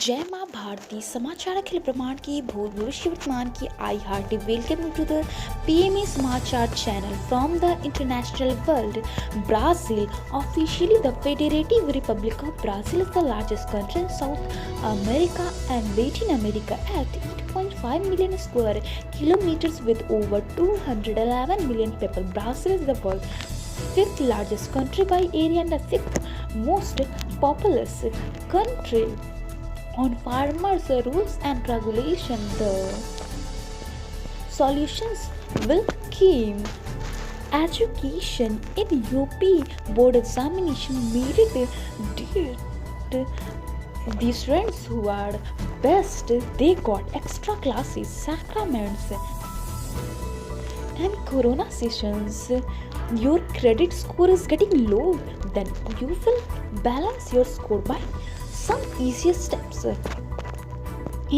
जय माँ भारती समाचार अखिल ब्रह्मांड की भूत भविष्य वर्तमान की I hearty welcome to the PMA समाचार channel from the international world. Brazil, officially the Federative Republic of Brazil, is the largest country in South America and Latin America at 8.5 million square kilometers with over 211 million people. Brazil is the world's fifth largest country by area and the sixth most populous country. On farmers' rules and regulation, the solutions will come. Education in UP board examination made it did the students who are best they got extra classes, sacraments, and corona sessions. Your credit score is getting low, then you will balance your score by some easier steps.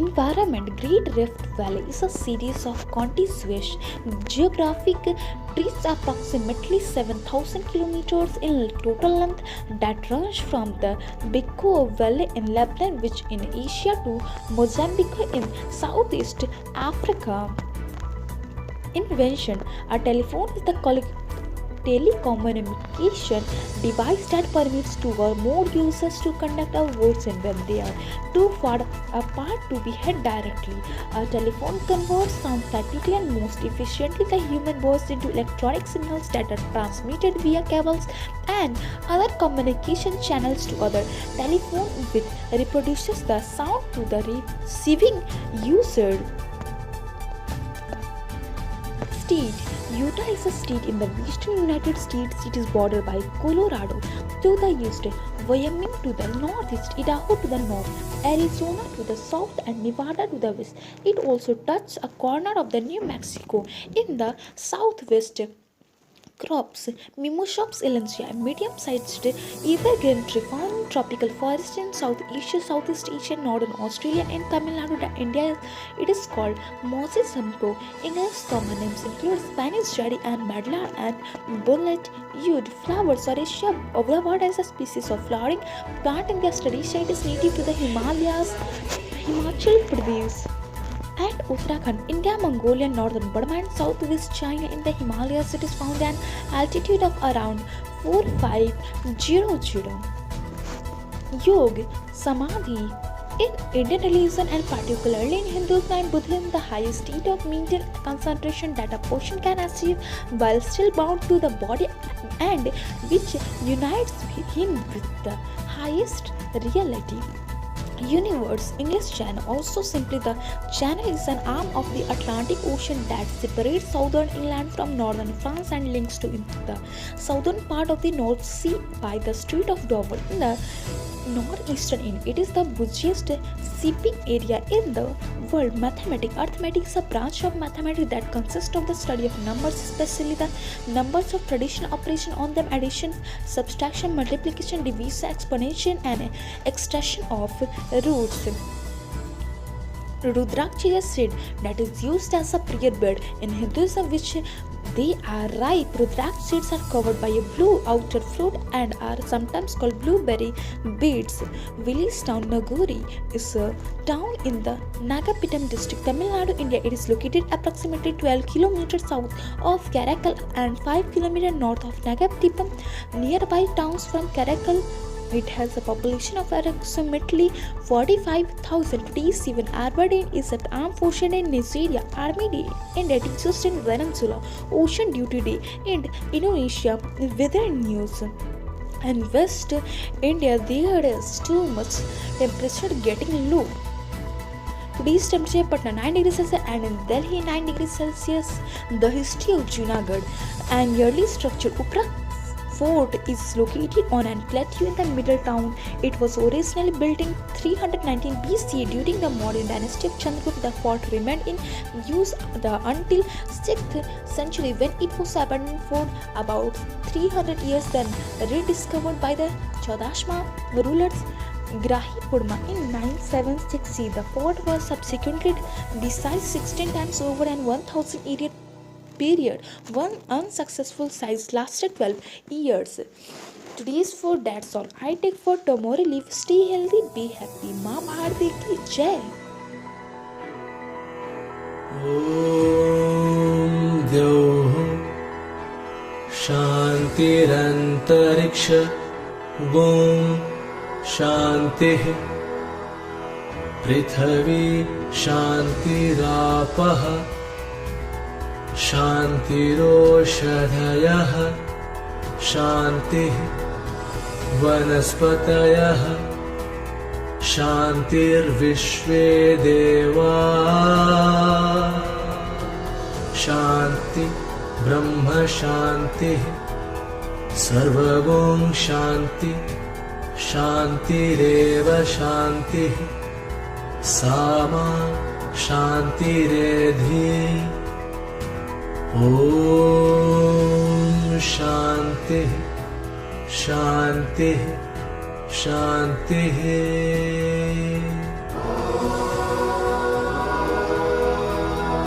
Environment. Great Rift Valley is a series of contiguous geographic trees approximately 7,000 kilometers in total length that runs from the Bekaa Valley in Lebanon, which in Asia, to Mozambique in Southeast Africa. Invention. A telephone is the telecommunication device that permits two or more users to conduct a voice when they are too far apart to be heard directly. A telephone converts sound rapidly and most efficiently the human voice into electronic signals that are transmitted via cables and other communication channels to other telephone, which reproduces the sound to the receiving user. State. Utah is a state in the western United States. It is bordered by Colorado to the east, Wyoming to the northeast, Idaho to the north, Arizona to the south, and Nevada to the west. It also touches a corner of the New Mexico in the southwest. Crops. Mimosas ellensia, medium-sized evergreen tree found in tropical forests in South Asia, Southeast Asia, Northern Australia, and Tamil Nadu, India. It is called Moses Humpo. English common names include Spanish cherry and medlar and bullet wood. Flowers are a shrub of the word as a species of flowering plant in the study site is native to the Himalayas, Himachal Pradesh and Uttarakhand, India, Mongolia, northern Burma, and southwest China. In the Himalayas, it is found at an altitude of around 4500. Yoga, Samadhi. In Indian religion and particularly in Hinduism and Buddhism, the highest state of mental concentration that a person can achieve while still bound to the body and which unites him with the highest reality. Universe. English Channel, also simply the Channel, is an arm of the Atlantic Ocean that separates southern England from northern France and links to the southern part of the North Sea by the Strait of Dover in the northeastern end. It is the busiest shipping area in the world. Mathematics. Arithmetic is a branch of mathematics that consists of the study of numbers, especially the numbers of traditional operation on them: addition, subtraction, multiplication, division, exponentiation, and extraction of roots. Rudraksh is a seed that is used as a prayer bed in Hinduism, which they are ripe. Rudraksh seeds are covered by a blue outer fruit and are sometimes called blueberry beads. Willistown, Nagori, is a town in the Nagapattinam district, Tamil Nadu, India. It is located approximately 12 kilometers south of Karaikal and 5 kilometers north of Nagapattinam. Nearby towns from Karaikal, it has a population of approximately 45,000. T7 Aberdeen is an armed force in Nigeria, Army Day, and it exists in Venezuela, Ocean Duty Day, and Indonesia. Weather news. In West India, there is too much temperature getting low. Today's temperature in Patna 9 degrees Celsius and in Delhi 9 degrees Celsius. The history of Junagadh and yearly structure. Upra Fort is located on a plateau in the middle town. It was originally built in 319 BC during the modern dynasty of Chandragupta. The fort remained in use until 6th century when it was abandoned for about 300 years, then rediscovered by the Chaudashma rulers Grahi Purma in 976. The fort was subsequently besieged 16 times over and 1000 period. One unsuccessful siege lasted 12 years. today's food. That's all I take for tomorrow. Live, stay healthy, be happy. माँ भारती की जय. ॐ द्यौः शान्तिरन्तरिक्ष ॐ शान्तिः पृथिवी शान्तिरापः शान्तिरोषधयः शान्तिः वनस्पतयः शान्तिर्विश्वे देवा शान्ति ब्रह्म शान्तिः सर्वगुण शान्ति शान्तिरेव शान्तिः सामा शान्तिरेधि ॐ शान्तिः शान्तिः शान्तिः